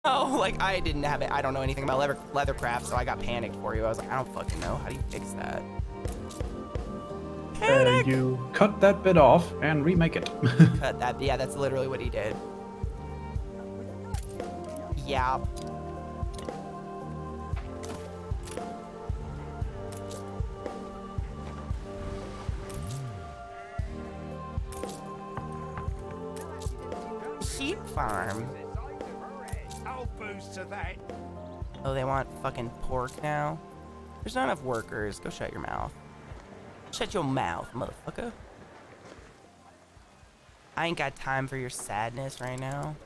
Oh, like I didn't have it. I don't know anything about leathercraft, so I got panicked for you. I was like, I don't fucking know. How do you fix that? Panic! You cut that bit off and remake it. Cut that. Yeah, that's literally what he did. Yeah. Sheep farm. I'll boost to that. Oh, they want fucking pork now? There's not enough workers. Go shut your mouth. Shut your mouth, motherfucker. I ain't got time for your sadness right now.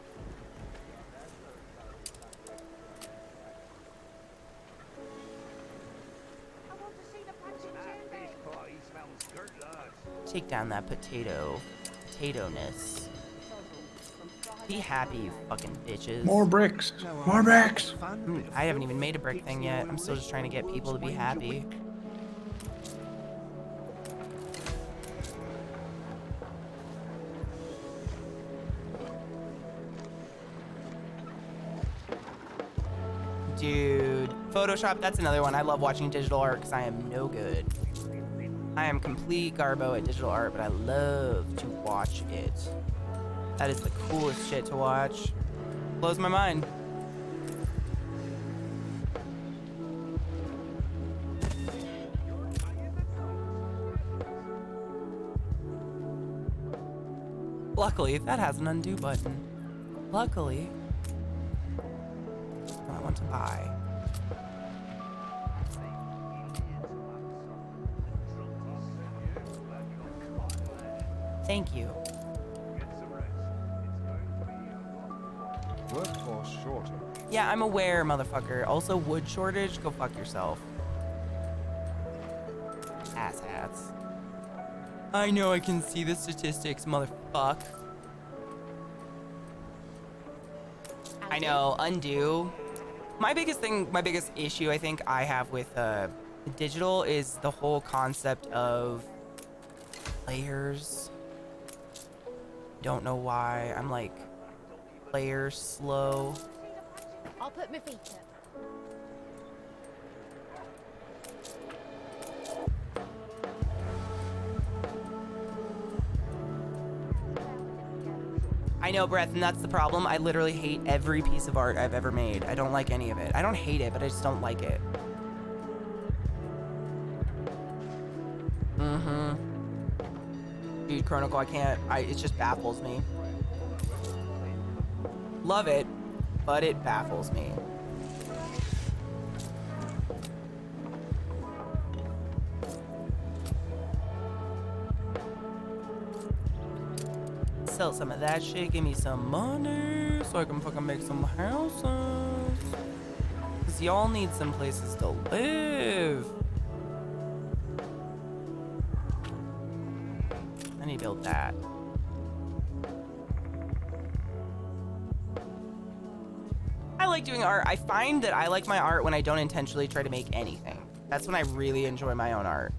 Take down that potato-ness. Be happy, you fucking bitches. More bricks. More bricks. I haven't even made a brick thing yet. I'm still just trying to get people to be happy. Dude, Photoshop, that's another one. I love watching digital art because I am no good. I am complete garbo at digital art, but I love to watch it. That is the coolest shit to watch. Blows my mind. Luckily, that has an undo button. Luckily. I want to buy. Thank you. Workforce shortage. Yeah, I'm aware, motherfucker. Also, wood shortage? Go fuck yourself. Asshats. I know I can see the statistics, motherfuck. I know, undo. My biggest issue I think I have with digital is the whole concept of layers. Don't know why. I'm like, layers slow. I'll put my feet up. I know, Breath, and that's the problem. I literally hate every piece of art I've ever made. I don't like any of it. I don't hate it, but I just don't like it. Dude, Chronicle, I can't. It just baffles me. Love it, but it baffles me. Sell some of that shit, give me some money so I can fucking make some houses. Cause y'all need some places to live. I need to build that. I like doing art. I find that I like my art when I don't intentionally try to make anything. That's when I really enjoy my own art.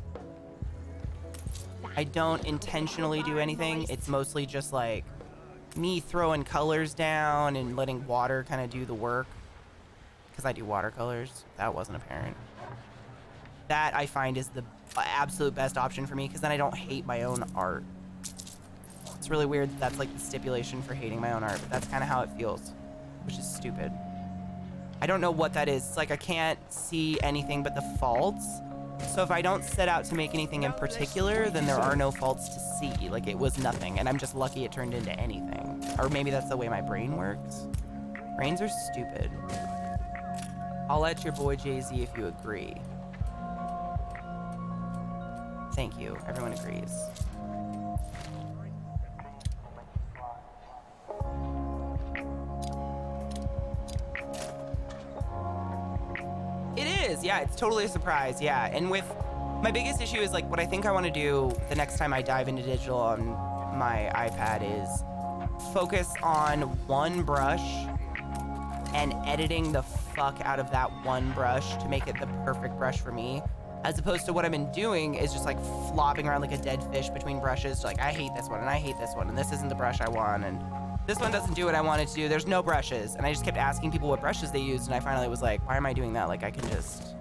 I don't intentionally do anything. It's mostly just like me throwing colors down and letting water kind of do the work. Because I do watercolors. That wasn't apparent. That I find is the absolute best option for me because then I don't hate my own art. It's really weird that that's like the stipulation for hating my own art, but that's kind of how it feels, which is stupid. I don't know what that is. It's like I can't see anything but the faults. So if I don't set out to make anything in particular, then there are no faults to see. Like it was nothing, and I'm just lucky it turned into anything. Or maybe that's the way my brain works. Brains are stupid. I'll let your boy Jay-Z if you agree. Thank you. Everyone agrees. It is, yeah, it's totally a surprise, yeah. And with my biggest issue is like what I think I want to do the next time I dive into digital on my iPad is focus on one brush and editing the fuck out of that one brush to make it the perfect brush for me, as opposed to what I've been doing is just like flopping around like a dead fish between brushes. Like I hate this one and I hate this one and this isn't the brush I want, and This one doesn't do what I wanted to do. There's no brushes. And I just kept asking people what brushes they used. And I finally was like, why am I doing that? Like, I can just...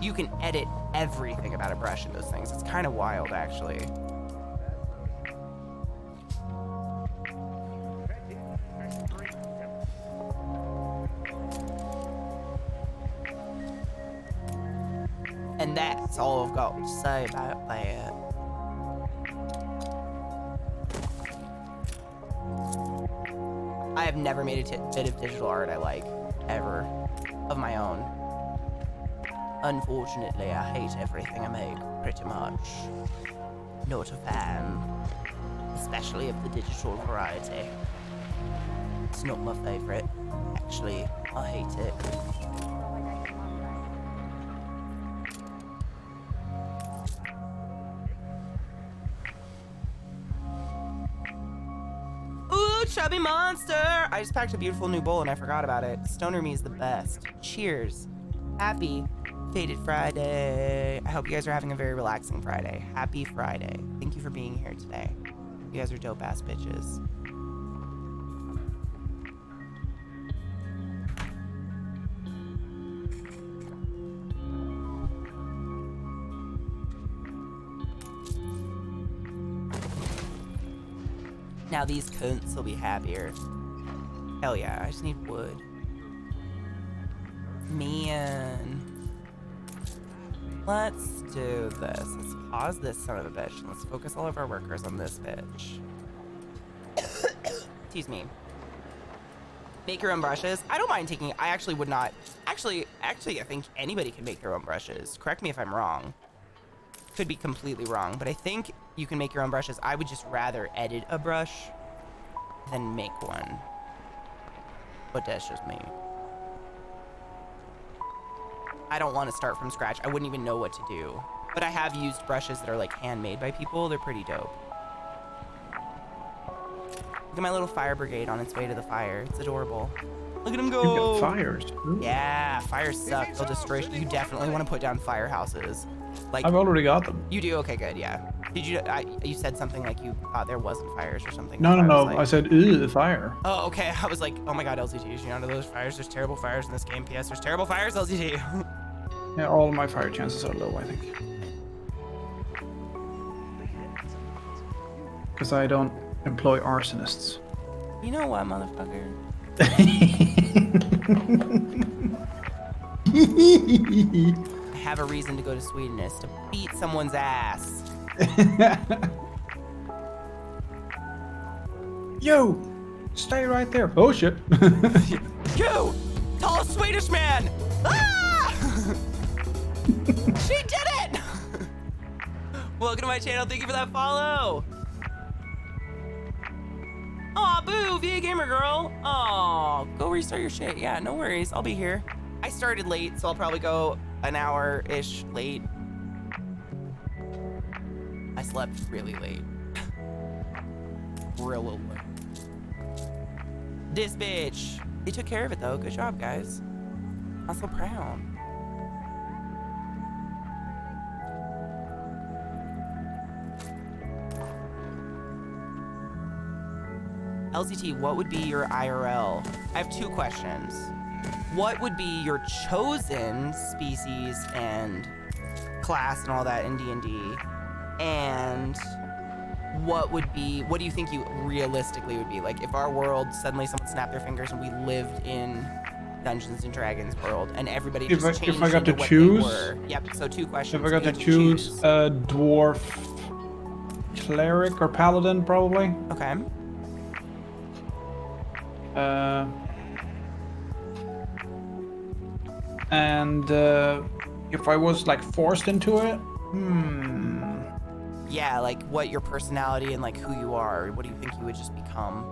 You can edit everything about a brush in those things. It's kind of wild, actually. And that's all I've got to say about that. I have never made a bit of digital art I like, ever, of my own. Unfortunately, I hate everything I make, pretty much. Not a fan, especially of the digital variety. It's not my favorite. Actually, I hate it. Ooh, chubby monster! I just packed a beautiful new bowl and I forgot about it. Stoner me is the best. Cheers. Happy Faded Friday. I hope you guys are having a very relaxing Friday. Happy Friday. Thank you for being here today. You guys are dope ass bitches. Now these cunts will be happier. Hell yeah, I just need wood. Man. Let's do this. Let's pause this son of a bitch. And let's focus all of our workers on this bitch. Excuse me. Make your own brushes. I don't mind taking... I actually would not... Actually, I think anybody can make their own brushes. Correct me if I'm wrong. Could be completely wrong, but I think you can make your own brushes. I would just rather edit a brush than make one. But that's just me. I don't want to start from scratch. I wouldn't even know what to do. But I have used brushes that are like handmade by people. They're pretty dope. Look at my little fire brigade on its way to the fire. It's adorable. Look at him go. You got fires. Ooh. Yeah, fires suck. They'll destroy. You definitely want to put down firehouses. Like, I've already got them. you do? Okay, good, yeah. Did you, you said something like you thought there wasn't fires or something. No, was no. like- I said, ew, fire. Oh, okay. I was like, oh my god, LZT, you know those fires? There's terrible fires in this game. PS, there's terrible fires, LZT. Yeah, all of my fire chances are low, I think. Because I don't employ arsonists. You know what, motherfucker? I have a reason to go to Sweden. It's to beat someone's ass. Yo! Stay right there. Oh shit. You! Tall Swedish man! Ah! She did it! Welcome to my channel. Thank you for that follow. Aw, boo, VA Gamer Girl. Aw, go restart your shit. Yeah, no worries. I'll be here. I started late, so I'll probably go an hour-ish late. I slept really late. Real late. This bitch. They took care of it, though. Good job, guys. I'm so proud. LZT, what would be your IRL? I have two questions. What would be your chosen species and class and all that in D&D? And what do you think you realistically would be? Like, if our world, suddenly someone snapped their fingers and we lived in Dungeons and Dragons world and everybody just changed if I got into to what choose? they were. Yep, so two questions. If I got You to had choose a dwarf cleric or paladin, probably. Okay. And if I was like forced into it, Yeah, like what your personality and like who you are. What do you think you would just become?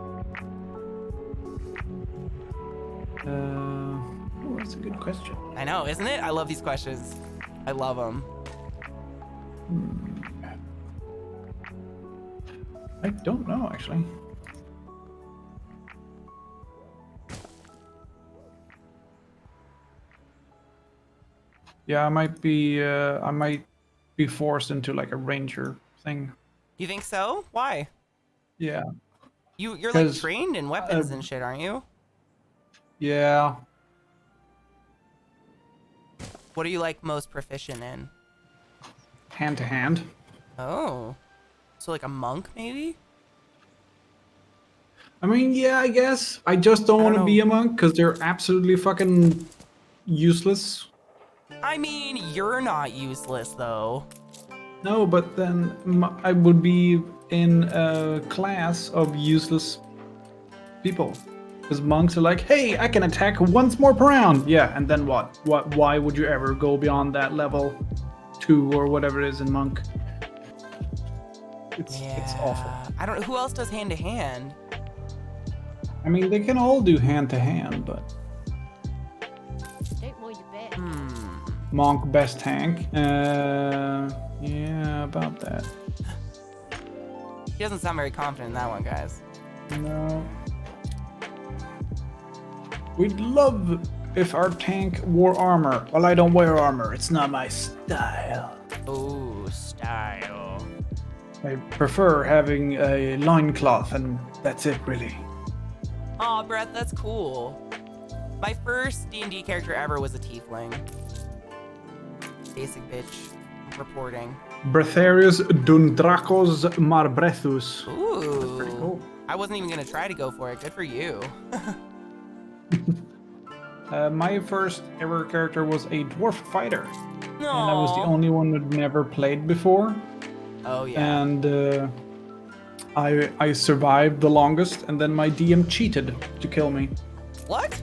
Oh, that's a good question. I know, isn't it? I love these questions. I love them. I don't know actually. Yeah, I might be forced into like a ranger thing. You think so? Why? Yeah. You're like 'Cause, trained in weapons and shit, aren't you? Yeah. What are you like most proficient in? Hand to hand. Oh. So like a monk maybe? I mean, yeah, I guess. I just don't I don't want to be know. a monk because they're absolutely fucking useless. I mean, you're not useless though. No, but then I would be in a class of useless people. Because monks are like, hey, I can attack once more per round. Yeah, and then what? Why would you ever go beyond that level 2 or whatever it is in monk? It's awful. I don't know who else does hand to hand. I mean, they can all do hand to hand, but Don't mind your bit. monk best tank. Yeah, about that. He doesn't sound very confident in that one, guys. No. We'd love if our tank wore armor. Well, I don't wear armor. It's not my style. Oh, style. I prefer having a loincloth, and that's it, really. Aw, Brett, that's cool. My first D&D character ever was a tiefling. Basic bitch. Reporting. Bretharius Dundrakos Marbrethus. Ooh. That's pretty cool. I wasn't even gonna try to go for it. Good for you. My first ever character was a dwarf fighter. No. And I was the only one who'd never played before. Oh yeah. And I survived the longest, and then my DM cheated to kill me. What?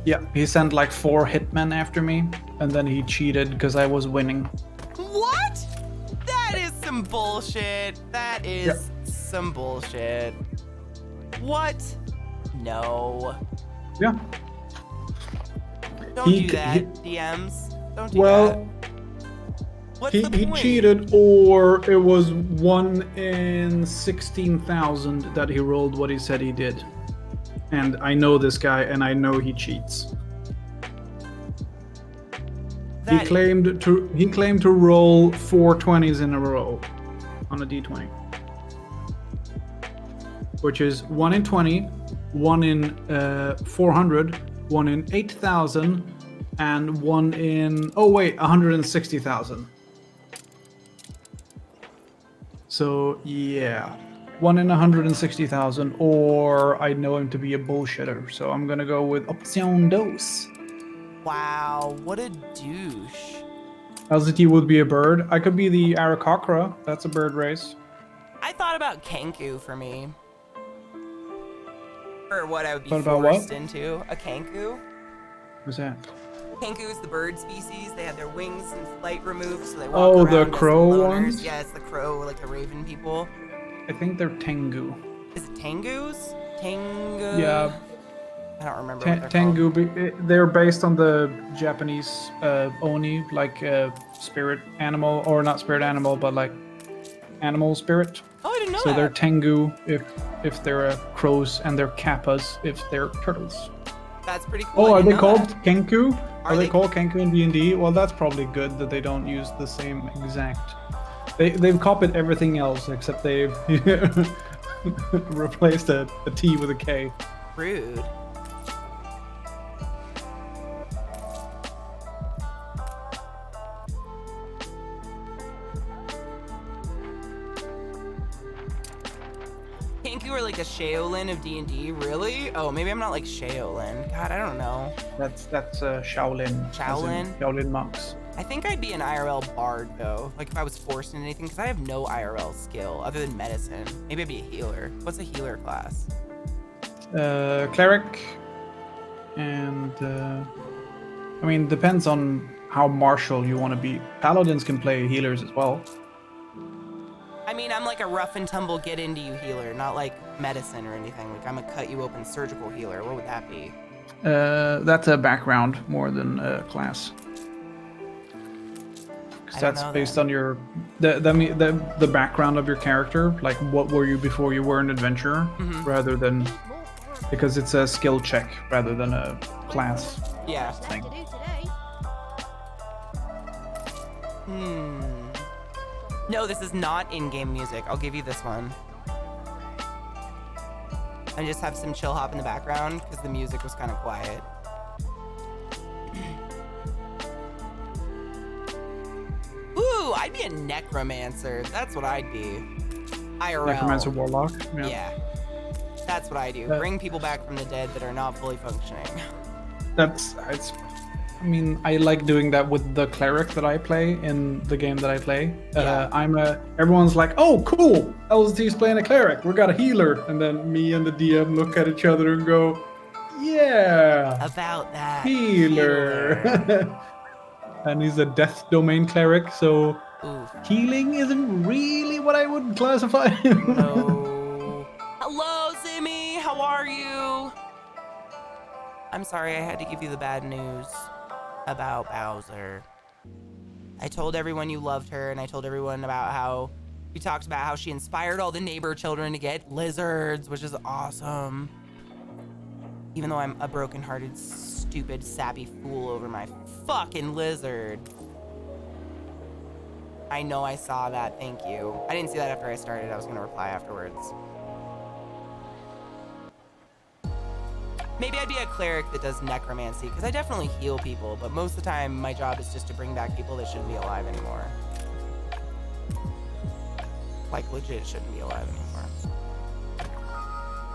Yeah, he sent like 4 hitmen after me, and then he cheated because I was winning. What? That is some bullshit. That is some bullshit. What? No. Yeah. Don't do that, DMs. Don't do Well, that. What's he the point? cheated, or it was 1 in 16,000 that he rolled what he said he did. And I know this guy, and I know he cheats. He That- claimed to roll 4 20s in a row on a d20, which is 1 in 20, 1 in 400, 1 in 8,000, and 1 in 160,000. So yeah, 1 in 160,000, or I know him to be a bullshitter. So I'm gonna go with option dos. Wow, what a douche. LZT would be a bird. I could be the Arakocra. That's a bird race. I thought about Kenku for me. Or what I would be Thought about forced what? into. A Kenku. What's that? Kenku is the bird species. They had their wings and flight removed, so they walk Oh, around the as crow loners. ones? Yeah, it's the crow, like the raven people. I think they're Tengu. Is it Tengus? Tengu? Yeah, I don't remember what they're Tengu. called. They're based on the Japanese Oni, like spirit animal, or not spirit animal, but like animal spirit. Oh, I didn't know So that. they're Tengu if they're crows, and they're Kappas if they're turtles. That's pretty cool. Oh, I are didn't they know called that. Kenku? Are they they- called Kenku in D&D? Well, that's probably good that they don't use the same exact. They've copied everything else except they've replaced a T with a K. Rude. Kenku are like a Shaolin of D&D, really? Oh, maybe I'm not like Shaolin. God, I don't know. That's Shaolin. as in Shaolin? Shaolin monks. I think I'd be an IRL bard though. Like if I was forced into anything, because I have no IRL skill other than medicine. Maybe I'd be a healer. What's a healer class? Cleric, and I mean, depends on how martial you want to be. Paladins can play healers as well. I mean, I'm like a rough and tumble get into you healer, not like medicine or anything. Like I'm a cut you open surgical healer. What would that be? That's a background more than a class. I don't That's know based then. on your the background of your character, like what were you before you were an adventurer, Mm-hmm. rather than More for because it's a skill check rather than a class. Yeah. left to do today. No, this is not in-game music. I'll give you this one. I just have some chill hop in the background because the music was kind of quiet. Ooh, I'd be a necromancer. That's what I'd be. IRL. Necromancer Warlock. Yeah. That's what I do. Bring people back from the dead that are not fully functioning. I mean, I like doing that with the cleric that I play in the game that I play. Yeah. Everyone's like, oh, cool, LSD's playing a cleric. We got a healer. And then me and the DM look at each other and go, yeah, About that. healer. And he's a death domain cleric, so Oof. healing isn't really what I would classify him. No. Hello, Zimmy. How are you? I'm sorry I had to give you the bad news about Bowser. I told everyone you loved her, and I told everyone about how you talked about how she inspired all the neighbor children to get lizards, which is awesome. Even though I'm a broken-hearted, stupid, sappy fool over my fucking lizard. I know I saw that, thank you. I didn't see that after I started, I was gonna reply afterwards. Maybe I'd be a cleric that does necromancy, because I definitely heal people, but most of the time my job is just to bring back people that shouldn't be alive anymore. Like, legit shouldn't be alive anymore.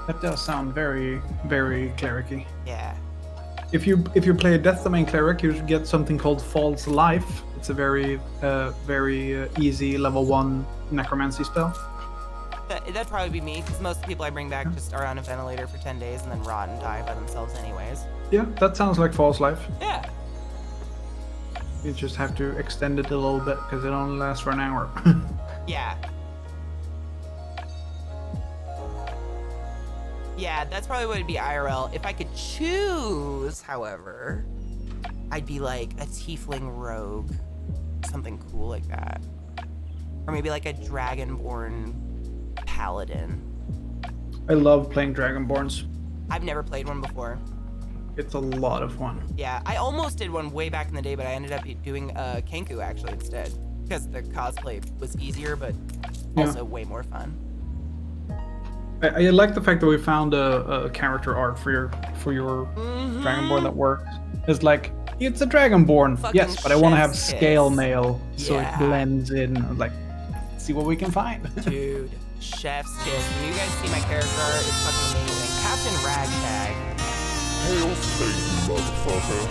That does sound very, very clericy. Yeah. If you play a death domain cleric, you should get something called False Life. It's a very easy level 1 necromancy spell. That'd probably be me, because most of the people I bring back just are on a ventilator for 10 days and then rot and die by themselves anyways. Yeah, that sounds like False Life. Yeah. You just have to extend it a little bit because it only lasts for an hour. Yeah. Yeah, that's probably what it'd be IRL. If I could choose, however, I'd be like a tiefling rogue. Something cool like that. Or maybe like a dragonborn paladin. I love playing Dragonborns. I've never played one before. It's a lot of fun. Yeah, I almost did one way back in the day, but I ended up doing Kenku actually instead. Because the cosplay was easier, but also way more fun. I like the fact that we found a character art for your Dragonborn that works. It's like, it's a Dragonborn, Fucking yes, but I want to have chef's scale kiss. mail so Yeah. it blends in. I was like, see what we can find. Dude, chef's kiss. When you guys see my character art, it's fucking amazing. Captain Ragtag. Hail Satan, motherfucker.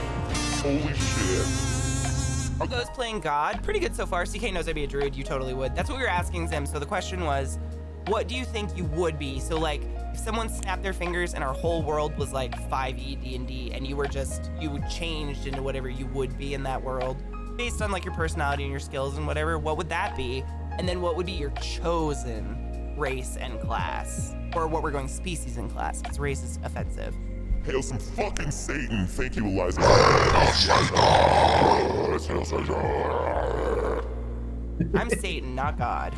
Holy shit. How goes playing God? Pretty good so far. CK knows I'd be a druid. You totally would. That's what we were asking Zim. So the question was, what do you think you would be? So like, if someone snapped their fingers and our whole world was like 5e D&D and you changed into whatever you would be in that world based on like your personality and your skills and whatever, what would that be? And then what would be your chosen race and class? Or what we're going species and class, because race is offensive. Hail some fucking Satan. Thank you, Eliza. I'm Satan, not God.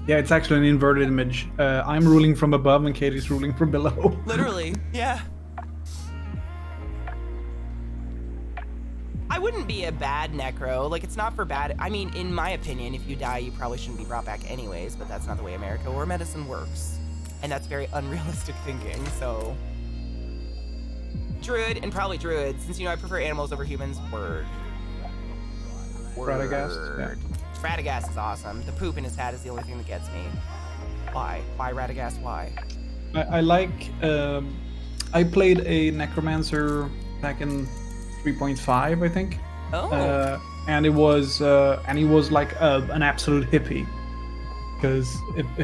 Yeah, it's actually an inverted image. I'm ruling from above and Katie's ruling from below. Literally, yeah. I wouldn't be a bad necro. Like, it's not for bad. I mean, in my opinion, if you die, you probably shouldn't be brought back anyways, but that's not the way America or medicine works. And that's very unrealistic thinking, so. Druid, and probably druid, since, you know, I prefer animals over humans. Word. Radagast, yeah. Radagast is awesome. The poop in his hat is the only thing that gets me. Why? Why Radagast? Why? I like. I played a necromancer back in 3.5, I think. Oh. And he was like an absolute hippie, because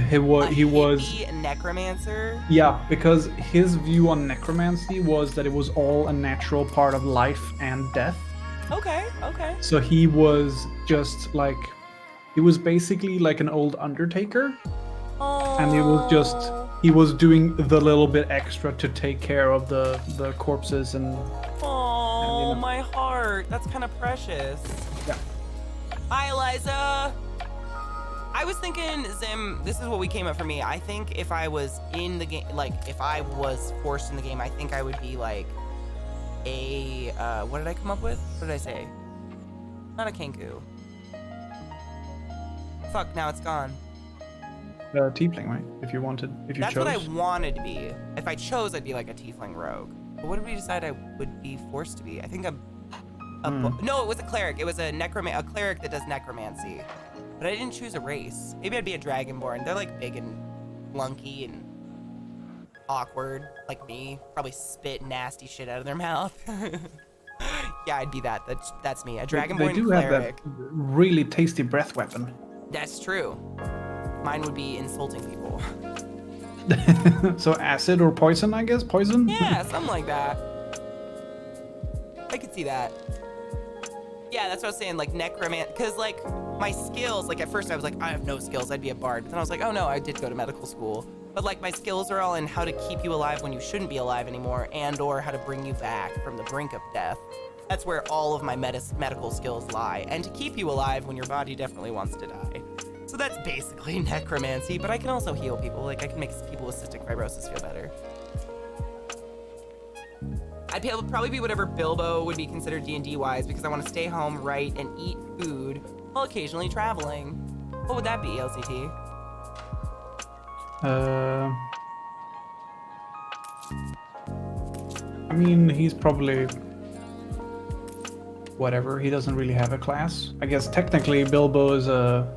he was hippie necromancer. Yeah, because his view on necromancy was that it was all a natural part of life and death. Okay. Okay. So he was just like, he was basically like an old undertaker, Oh. and he was doing the little bit extra to take care of the corpses and. Oh, you know. my heart. That's kind of precious. Yeah. Hi, Eliza. I was thinking, Zim, this is what we came up for me. I think if I was in the game, like, if I was forced in the game, I think I would be like a, what did I come up with? What did I say? Not a Kenku. Fuck, now it's gone. tiefling, right? If you That's chose. what I wanted to be. If I chose, I'd be like a tiefling rogue. But what did we decide I would be forced to be? I think no, it was a cleric. It was a cleric that does necromancy. But I didn't choose a race. Maybe I'd be a dragonborn. They're like big and lunky and awkward, like me. Probably spit nasty shit out of their mouth. Yeah, I'd be that. That's me. A dragonborn They do cleric. have that really tasty breath weapon. That's true. Mine would be insulting people. So acid or poison, I guess. Poison. Yeah, something like that. I could see that. Yeah, that's what I was saying, like necromancy, because like my skills, like at first I was like, I have no skills, I'd be a bard. But then I was like, oh no, I did go to medical school. But like my skills are all in how to keep you alive when you shouldn't be alive anymore, and or how to bring you back from the brink of death. That's where all of my medical skills lie, and to keep you alive when your body definitely wants to die. So that's basically necromancy, but I can also heal people. Like I can make people with cystic fibrosis feel better. I'd probably be whatever Bilbo would be considered D&D wise, because I want to stay home, write, and eat food while occasionally traveling. What would that be, LCT? I mean, he's probably whatever. He doesn't really have a class. I guess technically Bilbo is a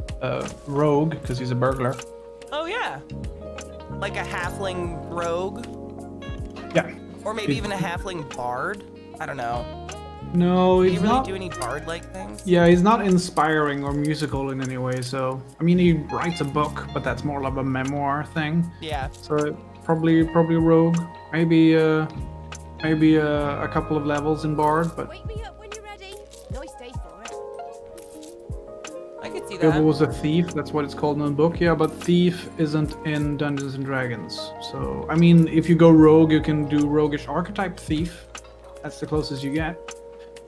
rogue because he's a burglar. Oh yeah, like a halfling rogue, Yeah. or maybe even a halfling bard. I don't know. No, Did he's he really not. do any bard-like things? Yeah, he's not inspiring or musical in any way. So, I mean, he writes a book, but that's more like a memoir thing. Yeah. So probably rogue. Maybe a couple of levels in bard, but Wake me up when you're ready. Nice day for it. I could see Bilbo that. was a thief. That's what it's called in the book. Yeah, but thief isn't in Dungeons and Dragons. So, I mean, if you go rogue, you can do roguish archetype thief. That's the closest you get.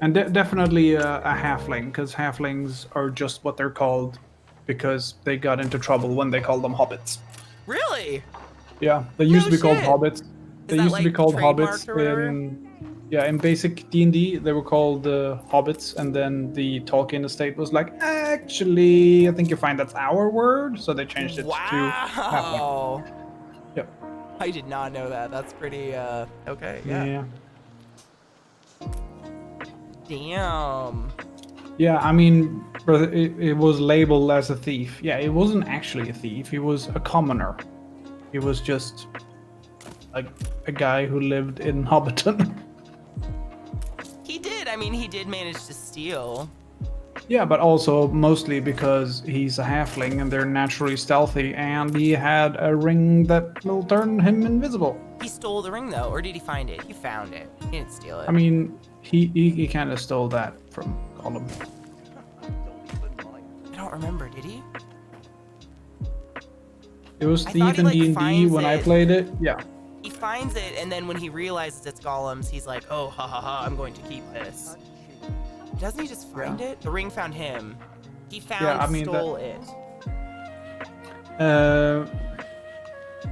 And definitely a halfling, because halflings are just what they're called because they got into trouble when they called them hobbits. Really? Yeah, they used to be called shit. hobbits. They that, used to be like, called trademarked hobbits or whatever? in basic D&D. They were called hobbits, and then the Tolkien estate was like, actually, I think you find that's our word, so they changed it to halfling. Wow. Yep. I did not know that. That's pretty, okay, yeah. Damn. Yeah, I mean, brother, it was labeled as a thief. Yeah, it wasn't actually a thief. He was a commoner. He was just like a guy who lived in Hobbiton. He did. I mean, he did manage to steal. Yeah, but also mostly because he's a halfling and they're naturally stealthy, and he had a ring that will turn him invisible. He stole the ring, though, or did he find it? He found it. He didn't steal it. I mean, he kind of stole that from Gollum. I don't remember. Did he? It was I thief thought he, in like, D&D finds when I it. played it. Yeah. He finds it, and then when he realizes it's Gollum's, he's like, oh, ha ha ha, I'm going to keep this. Doesn't he just find it? The ring found him. He stole it.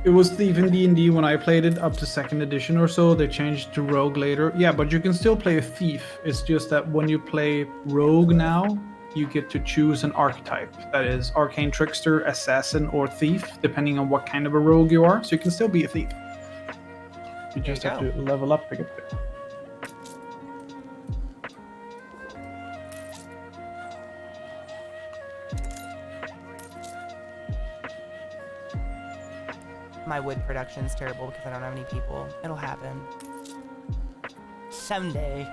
It was thief in D&D when I played it up to 2nd edition or so. They changed to rogue later. Yeah, but you can still play a thief. It's just that when you play rogue now, you get to choose an archetype. That is arcane trickster, assassin, or thief, depending on what kind of a rogue you are. So you can still be a thief. You just have to level up to get there. My wood production's terrible because I don't have any people. It'll happen. Someday.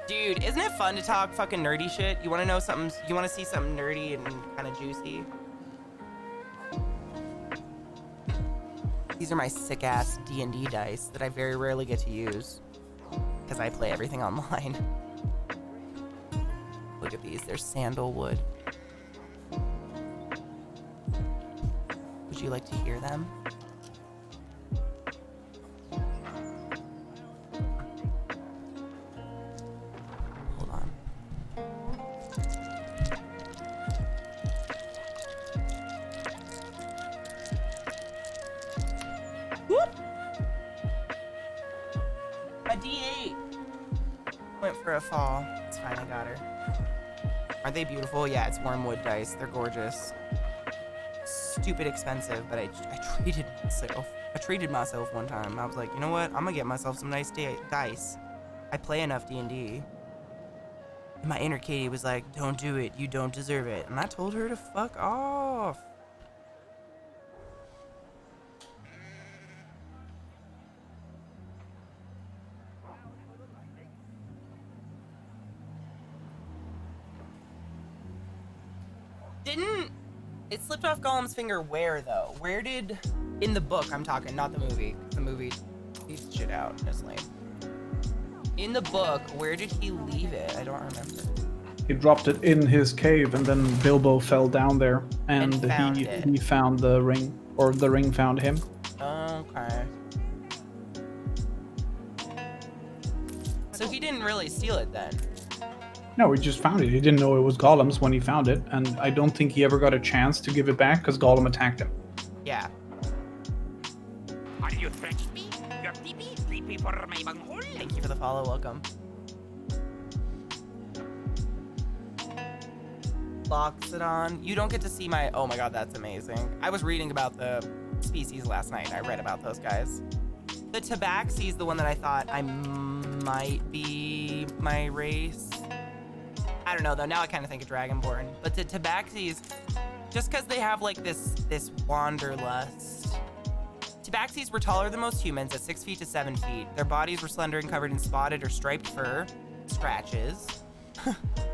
Dude, isn't it fun to talk fucking nerdy shit? You wanna know something, you wanna see something nerdy and kind of juicy? These are my sick-ass D&D dice that I very rarely get to use because I play everything online. Look at these, they're sandalwood. Would you like to hear them? Hold on. Whoop! A D8! Went for a fall. It's fine, I got her. Aren't they beautiful? Yeah, it's wormwood dice. They're gorgeous. Stupid expensive, but I treated myself. I treated myself one time. I was like, you know what? I'm gonna get myself some nice dice. I play enough D&D. And my inner Katie was like, don't do it. You don't deserve it. And I told her to fuck off. It slipped off Gollum's finger where, though? Where did... In the book, I'm talking, not the movie. The movie leaves shit out. It's lame. In the book, where did he leave it? I don't remember. He dropped it in his cave, and then Bilbo fell down there, and he found the ring, or the ring found him. Okay. So he didn't really steal it then? No, he just found it. He didn't know it was Gollum's when he found it, and I don't think he ever got a chance to give it back because Gollum attacked him. Yeah. Are you threatening me? You're sleepy for my bunghole? Thank you for the follow. Welcome. Loxodon. You don't get to see my... Oh my god, that's amazing. I was reading about the species last night. I read about those guys. The Tabaxi is the one that I thought I might be my race. I don't know, though. Now I kind of think of Dragonborn. But the Tabaxis, just because they have, like, this wanderlust. Tabaxis were taller than most humans at 6 feet to 7 feet. Their bodies were slender and covered in spotted or striped fur, scratches.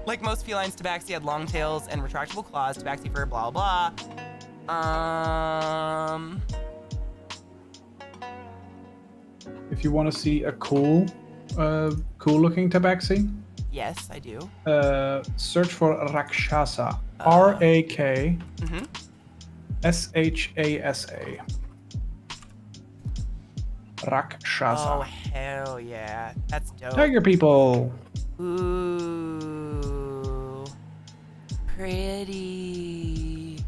Like most felines, Tabaxi had long tails and retractable claws. Tabaxi fur, blah, blah. If you want to see a cool looking Tabaxi, Yes, I do. search for Rakshasa. R-A-K-S-H-A-S-A. Rakshasa. Oh, hell yeah. That's dope. Tiger people. Ooh. Pretty.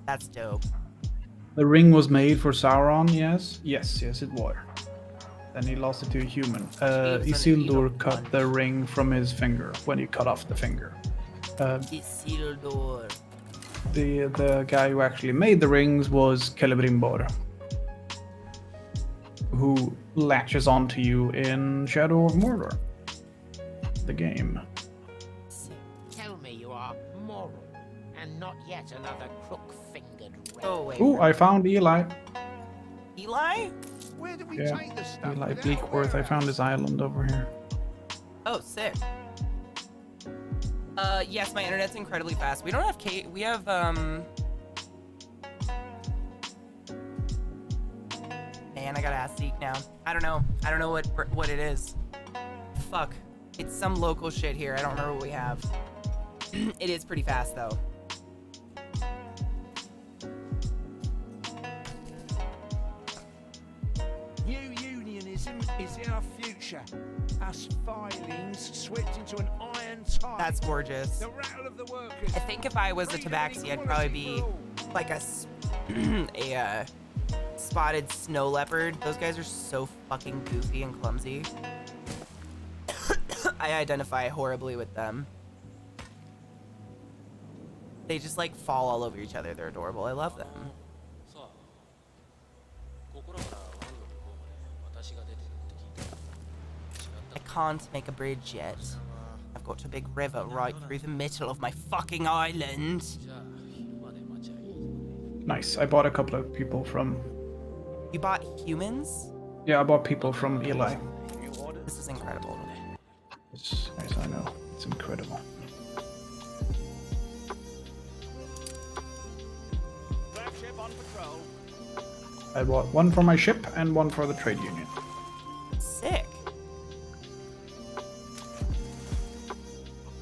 That's dope. The ring was made for Sauron, yes? Yes, it was. Then he lost it to a human. Isildur cut the ring from his finger when he cut off the finger. Isildur. The guy who actually made the rings was Celebrimbor, who latches onto you in Shadow of Mordor, the game. Tell me you are moral and not yet another crook-fingered rat. Oh, wait. Ooh, I found Eli. Eli? Where do we Yeah, take the stuff? Eli without Bleakworth. I found his island over here. Oh, sick. Yes, my internet's incredibly fast. We don't have Kate. We have, Man, I gotta ask Zeke now. I don't know what it is. Fuck. It's some local shit here. I don't remember what we have. It is pretty fast, though. New unionism is our future. Us filings switched into an iron tie. That's gorgeous. The rattle of the workers. I think if I was a Tabaxi, I'd probably be like a spotted snow leopard. Those guys are so fucking goofy and clumsy. I identify horribly with them. They just like fall all over each other. They're adorable. I love them. I can't make a bridge yet. I've got a big river right through the middle of my fucking island. Nice. I bought a couple of people from... You bought humans? Yeah, I bought people from Eli. This is incredible. Yes, I know. It's incredible. Flagship on patrol. I bought one for my ship and one for the trade union. Sick.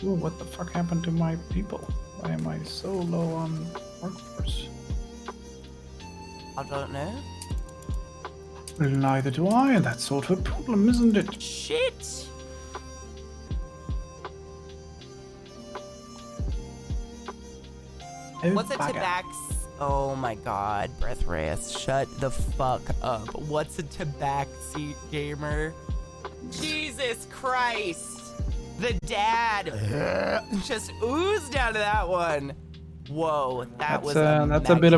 Ooh, what the fuck happened to my people? Why am I so low on workforce? I don't know. Well, neither do I, and that's sort of a problem, isn't it? Shit! Oh, What's a bugger. tabax? Oh my god, Breath Wraith, shut the fuck up. What's a tabaxi gamer? Jesus Christ! The dad just oozed out of that one. Whoa, that was That's a bit of